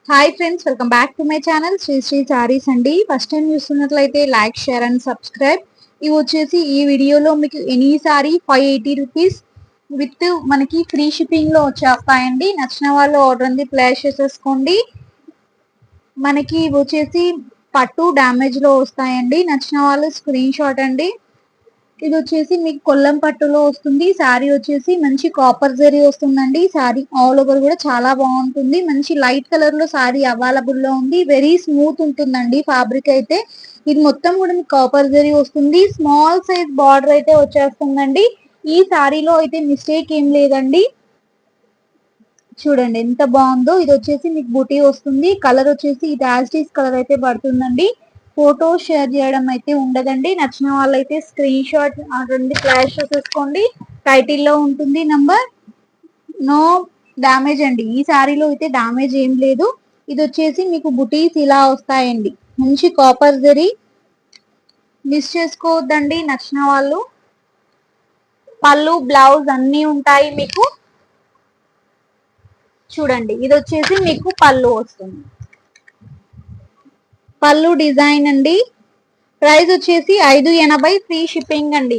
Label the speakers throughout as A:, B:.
A: Hi friends, welcome back to my channel Sri Sri sarees అండి. First time చూస్తున్నట్లయితే like, share and subscribe. ఇవి వచ్చేసి ఈ వీడియోలో మీకు ఎనీ సారీ 580 రూపీస్ విత్ మనకి ఫ్రీ షిప్పింగ్ లో వచ్చేస్తాయండి. నచ్చిన వాళ్ళు ఆర్డర్ ఉంది ప్లేస్ చేసేసుకోండి. మనకి ఇవి వచ్చేసి పట్టు డ్యామేజ్ లో వస్తాయండి. నచ్చిన వాళ్ళు స్క్రీన్ షాట్ అండి. ఇది వచ్చేసి మీకు కొల్లం పట్టులో వస్తుంది. శారీ వచ్చేసి మంచి కాపర్ జరీ వస్తుందండి. శారీ ఆల్ ఓవర్ కూడా చాలా బాగుంటుంది. మంచి లైట్ కలర్ లో శారీ అవైలబుల్ లో ఉంది. వెరీ స్మూత్ ఉంటుందండి ఫ్యాబ్రిక్ అయితే. ఇది మొత్తం కూడా మీకు కాపర్ జరీ వస్తుంది. స్మాల్ సైజ్ బార్డర్ అయితే వచ్చేస్తుందండి. ఈ శారీలో అయితే మిస్టేక్ ఏం లేదండి. చూడండి ఎంత బాగుందో. ఇది వచ్చేసి మీకు బుటీ వస్తుంది. కలర్ వచ్చేసి ఇది యాస్టీస్ కలర్ అయితే పడుతుందండి. ఫోటో షేర్ చేయడం అయితే ఉండదండి. నచ్చిన వాళ్ళైతే స్క్రీన్ షాట్ రెండు ఫ్లాష్ చేసేసుకోండి. టైటిల్లో ఉంటుంది నంబర్. నో డ్యామేజ్ అండి. ఈ శారీలో అయితే డ్యామేజ్ ఏం లేదు. ఇది వచ్చేసి మీకు బుటీస్ ఇలా వస్తాయండి. మంచి కాపర్ జరీ. మిస్ చేసుకోవద్దండి నచ్చిన వాళ్ళు. పళ్ళు బ్లౌజ్ అన్నీ ఉంటాయి మీకు. చూడండి ఇది వచ్చేసి మీకు పళ్ళు వస్తుంది. పళ్ళు డిజైన్ అండి. ప్రైస్ వచ్చేసి 580 ఫ్రీ షిప్పింగ్ అండి.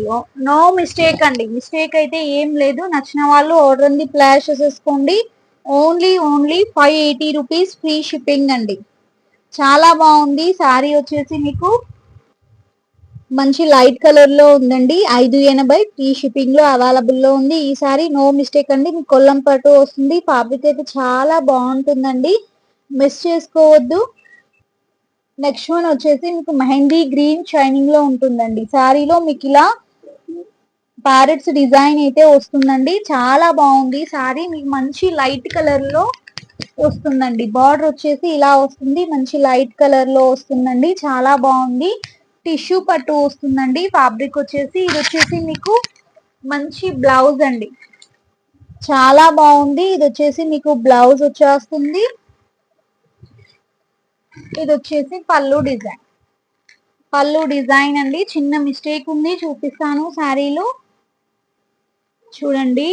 A: నో మిస్టేక్ అండి. మిస్టేక్ అయితే ఏం లేదు. నచ్చిన వాళ్ళు ఆర్డర్ ఉంది ప్లేస్ చేసేసుకోండి. ఓన్లీ 580 రూపీస్ ఫ్రీ షిప్పింగ్ అండి. చాలా బాగుంది. శారీ వచ్చేసి మీకు మంచి లైట్ కలర్ లో ఉందండి. 580 ఫ్రీ షిప్పింగ్ లో అవైలబుల్ లో ఉంది. ఈ సారీ నో మిస్టేక్ అండి. మీకు కొల్లం పట్టు వస్తుంది. ఫ్యాబ్రిక్ అయితే చాలా బాగుంటుందండి. మిస్ చేసుకోవద్దు. నెక్స్ట్ వన్ వచ్చేసి మీకు మెహందీ గ్రీన్ షైనింగ్ లో ఉంటుందండి. శారీలో మీకు ఇలా ప్యారెట్స్ డిజైన్ అయితే వస్తుందండి. చాలా బాగుంది శారీ. మీకు మంచి లైట్ కలర్ లో వస్తుందండి. బార్డర్ వచ్చేసి ఇలా వస్తుంది. మంచి లైట్ కలర్ లో వస్తుందండి. చాలా బాగుంది. టిష్యూ పట్టు వస్తుందండి. ఫ్యాబ్రిక్ వచ్చేసి ఇది వచ్చేసి మీకు మంచి బ్లౌజ్ అండి. చాలా బాగుంది. ఇది వచ్చేసి మీకు బ్లౌజ్ వచ్చేస్తుంది. ఇది వచ్చేసి పళ్ళు డిజైన్. పళ్ళు డిజైన్ అండి. చిన్న మిస్టేక్ ఉంది, చూపిస్తాను. శారీలో చూడండి,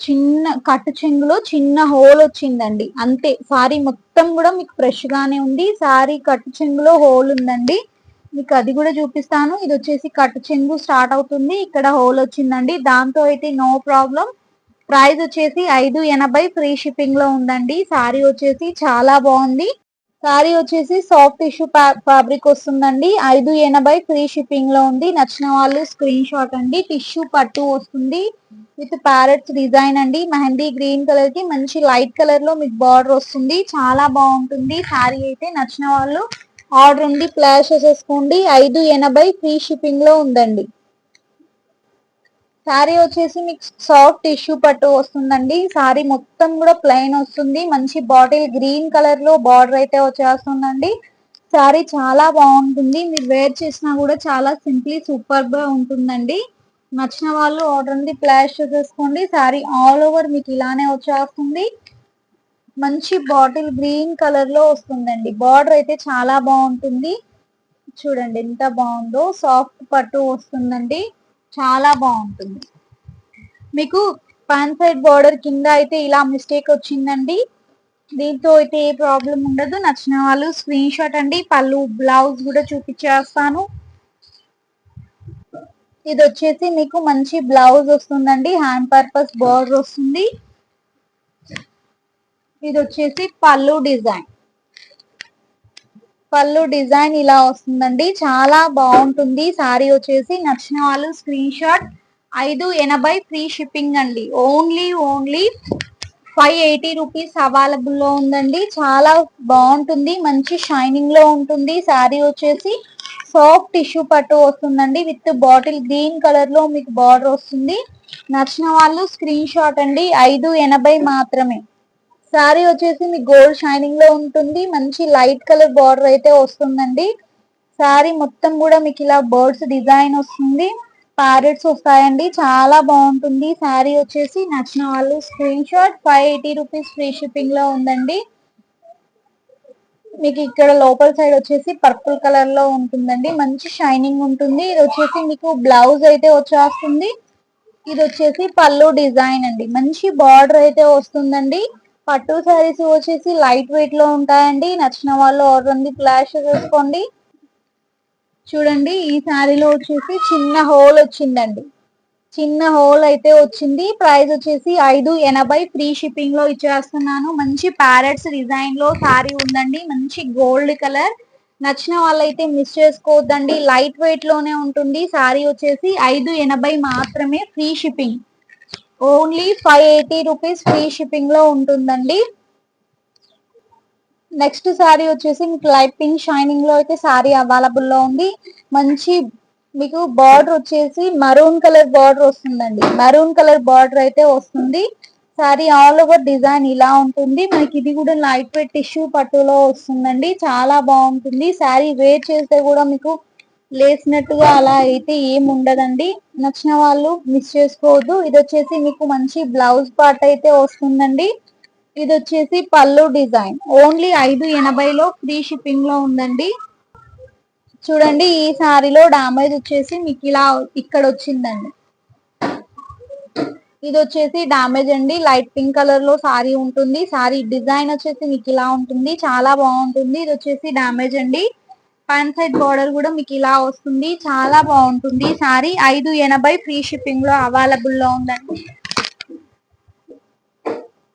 A: చిన్న కట్టు చెంగులో చిన్న హోల్ వచ్చిందండి. అంతే. శారీ మొత్తం కూడా మీకు ఫ్రెష్ గానే ఉంది. శారీ కట్టు చెంగులో హోల్ ఉందండి. మీకు అది కూడా చూపిస్తాను. ఇది వచ్చేసి కట్టు చెంగు స్టార్ట్ అవుతుంది. ఇక్కడ హోల్ వచ్చిందండి. దాంతో అయితే నో ప్రాబ్లం. ప్రైస్ వచ్చేసి 580 ఫ్రీ షిప్పింగ్ లో ఉందండి. శారీ వచ్చేసి చాలా బాగుంది. శారీ వచ్చేసి సాఫ్ట్ టిష్యూ ఫ్యాబ్రిక్ వస్తుందండి. 580 ఫ్రీ షిప్పింగ్ లో ఉంది. నచ్చిన వాళ్ళు స్క్రీన్ షాట్ అండి. టిష్యూ పట్టు వస్తుంది విత్ ప్యారెట్స్ డిజైన్ అండి. మెహందీ గ్రీన్ కలర్ కి మంచి లైట్ కలర్ లో మీకు బార్డర్ వస్తుంది. చాలా బాగుంటుంది శారీ అయితే. నచ్చిన వాళ్ళు ఆర్డర్ ఉంది ప్లేస్ చేసేసుకోండి. 580 ఫ్రీ షిప్పింగ్ లో ఉందండి. శారీ వచ్చేసి మీకు సాఫ్ట్ టిష్యూ పట్టు వస్తుందండి. శారీ మొత్తం కూడా ప్లెయిన్ వస్తుంది. మంచి బాటిల్ గ్రీన్ కలర్ లో బార్డర్ అయితే వచ్చేస్తుందండి. శారీ చాలా బాగుంటుంది. మీరు వేర్ చేసినా కూడా చాలా సింప్లీ సూపర్ గా ఉంటుందండి. నచ్చిన వాళ్ళు ఆర్డర్ ఉంది ప్లేస్ చేసేసుకోండి. శారీ ఆల్ ఓవర్ మీకు ఇలానే వచ్చేస్తుంది. మంచి బాటిల్ గ్రీన్ కలర్ లో వస్తుందండి. బార్డర్ అయితే చాలా బాగుంటుంది. చూడండి ఎంత బాగుందో. సాఫ్ట్ పట్టు వస్తుందండి. చాలా బాగుంటుంది. మీకు పాన్ సైడ్ బార్డర్ కింద అయితే ఇలా మిస్టేక్ వచ్చిందండి. దీంతో అయితే ఏ ప్రాబ్లం ఉండదు. నచ్చిన వాళ్ళు స్క్రీన్ షాట్ అండి. పళ్ళు బ్లౌజ్ కూడా చూపించేస్తాను. ఇది వచ్చేసి మీకు మంచి బ్లౌజ్ వస్తుందండి. హ్యాండ్ పర్పస్ బార్డర్ వస్తుంది. ఇది వచ్చేసి పళ్ళు డిజైన్. పళ్ళు డిజైన్ ఇలా వస్తుందండి. చాలా బాగుంటుంది. శారీ వచ్చేసి నచ్చిన వాళ్ళు స్క్రీన్ షాట్. 580 ఫ్రీ షిప్పింగ్ అండి. ఓన్లీ 580 రూపీస్ అవైలబుల్ లో ఉందండి. చాలా బాగుంటుంది. మంచి షైనింగ్ లో ఉంటుంది. శారీ వచ్చేసి సాఫ్ట్ టిష్యూ పట్టు వస్తుందండి. విత్ బాటిల్ గ్రీన్ కలర్ లో మీకు బార్డర్ వస్తుంది. నచ్చిన వాళ్ళు స్క్రీన్ షాట్ అండి. 580 మాత్రమే. శారీ వచ్చేసి మీకు గోల్డ్ షైనింగ్ లో ఉంటుంది. మంచి లైట్ కలర్ బార్డర్ అయితే వస్తుందండి. శారీ మొత్తం కూడా మీకు ఇలా బర్డ్స్ డిజైన్ వస్తుంది. ప్యారెట్స్ వస్తాయండి. చాలా బాగుంటుంది. శారీ వచ్చేసి నచ్చిన వాళ్ళు screen shot. 580 rupees free shipping లో ఉందండి. మీకు ఇక్కడ లోపల సైడ్ వచ్చేసి పర్పుల్ కలర్ లో ఉంటుందండి. మంచి షైనింగ్ ఉంటుంది. ఇది వచ్చేసి మీకు బ్లౌజ్ అయితే వచ్చేస్తుంది. ఇది వచ్చేసి పళ్ళు డిజైన్ అండి. మంచి బార్డర్ అయితే వస్తుందండి. పట్టు శారీస్ వచ్చేసి లైట్ వెయిట్ లో ఉంటాయండి. నచ్చిన వాళ్ళు ఆర్డర్ ఉంది ఫ్లాష్ చేసుకోండి. చూడండి ఈ శారీలో వచ్చేసి చిన్న హోల్ వచ్చిందండి. చిన్న హోల్ అయితే వచ్చింది. ప్రైస్ వచ్చేసి 580 ఫ్రీ షిప్పింగ్ లో ఇచ్చేస్తున్నాను. మంచి ప్యారెట్స్ డిజైన్ లో శారీ ఉందండి. మంచి గోల్డ్ కలర్. నచ్చిన వాళ్ళైతే మిస్ చేసుకోవద్దండి. లైట్ వెయిట్ లోనే ఉంటుంది. శారీ వచ్చేసి 580 మాత్రమే free shipping. Only 580 rupees free shipping లో ఉంటుందండి. నెక్స్ట్ శారీ వచ్చేసి మీకు లైట్ పింక్ షైనింగ్ లో అయితే శారీ అవైలబుల్ లో ఉంది. మంచి మీకు బార్డర్ వచ్చేసి మరూన్ కలర్ బార్డర్ వస్తుందండి. మరూన్ కలర్ బార్డర్ అయితే వస్తుంది. శారీ ఆల్ ఓవర్ డిజైన్ ఇలా ఉంటుంది. మనకి ఇది కూడా లైట్ వెయిట్ టిష్యూ పట్టులో వస్తుందండి. చాలా బాగుంటుంది. శారీ వేర్ చేస్తే కూడా మీకు లేసినట్టుగా అలా అయితే ఏం ఉండదండి. నచ్చిన వాళ్ళు మిస్ చేసుకోవద్దు. ఇది వచ్చేసి మీకు మంచి బ్లౌజ్ పార్ట్ అయితే వస్తుందండి. ఇది వచ్చేసి పళ్ళు డిజైన్. ఓన్లీ 580లో ఫ్రీ షిప్పింగ్ లో ఉందండి. చూడండి ఈ శారీలో డామేజ్ వచ్చేసి మీకు ఇలా ఇక్కడ వచ్చిందండి. ఇది వచ్చేసి డామేజ్ అండి. లైట్ పింక్ కలర్ లో శారీ ఉంటుంది. శారీ డిజైన్ వచ్చేసి మీకు ఇలా ఉంటుంది. చాలా బాగుంటుంది. ఇది వచ్చేసి డామేజ్ అండి. పైన సైడ్ బార్డర్ కూడా మీకు ఇలా వస్తుంది. చాలా బాగుంటుంది. శారీ 580 ఫ్రీ షిప్పింగ్ లో అవైలబుల్ లో ఉందండి.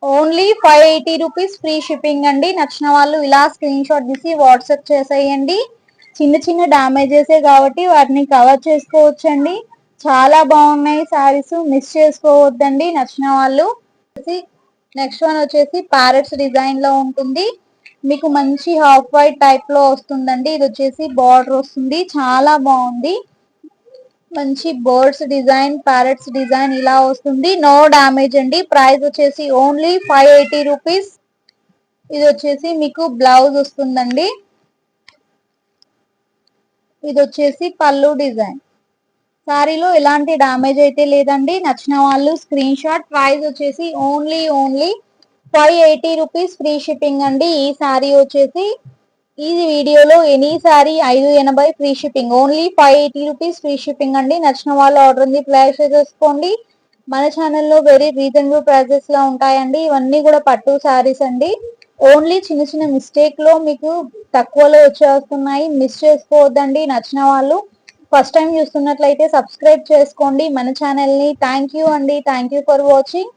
A: ఓన్లీ 580 రూపీస్ ఫ్రీ షిప్పింగ్ అండి. నచ్చిన వాళ్ళు ఇలా స్క్రీన్ షాట్ తీసి వాట్సాప్ చేసేయండి. చిన్న చిన్న డ్యామేజెస్ కాబట్టి వాటిని కవర్ చేసుకోవచ్చండి. చాలా బాగున్నాయి శారీస్, మిస్ చేసుకోవద్దండి నచ్చిన వాళ్ళు. నెక్స్ట్ వన్ వచ్చేసి ప్యారెట్స్ డిజైన్ లో ఉంటుంది. మీకు మంచి హాఫ్ వైట్ టైప్ లో వస్తుందండి. ఇది వచ్చేసి బార్డర్ వస్తుంది. చాలా బాగుంది. మంచి బర్డ్స్ డిజైన్, ప్యారెట్స్ డిజైన్ ఇలా వస్తుంది. నో డామేజ్ అండి. ప్రైస్ వచ్చేసి ఓన్లీ 580 రూపీస్. ఇది వచ్చేసి మీకు బ్లౌజ్ వస్తుందండి. ఇది వచ్చేసి పళ్ళు డిజైన్. శారీలో ఎలాంటి డామేజ్ అయితే లేదండి. నచ్చిన వాళ్ళు స్క్రీన్ షాట్. ప్రైస్ వచ్చేసి ఓన్లీ 580 రూపీస్ ఫ్రీ షిప్పింగ్ అండి. ఈ శారీ వచ్చేసి ఈ వీడియోలో any saree 580 free shipping. Only 580 rupees free shipping అండి. నచ్చిన వాళ్ళు ఆర్డర్ ఉంది ప్లేస్ చేసుకోండి. మన ఛానల్లో వెరీ రీజనబుల్ ప్రైజెస్ లో ఉంటాయండి. ఇవన్నీ కూడా పట్టు శారీస్ అండి. ఓన్లీ చిన్న చిన్న మిస్టేక్ లో మీకు తక్కువలో వచ్చేస్తున్నాయి. మిస్ చేసుకోవద్దండి. నచ్చిన వాళ్ళు ఫస్ట్ టైం చూస్తున్నట్లయితే సబ్స్క్రైబ్ చేసుకోండి మన ఛానల్ ని. థ్యాంక్ యూ అండి. Thank you for watching.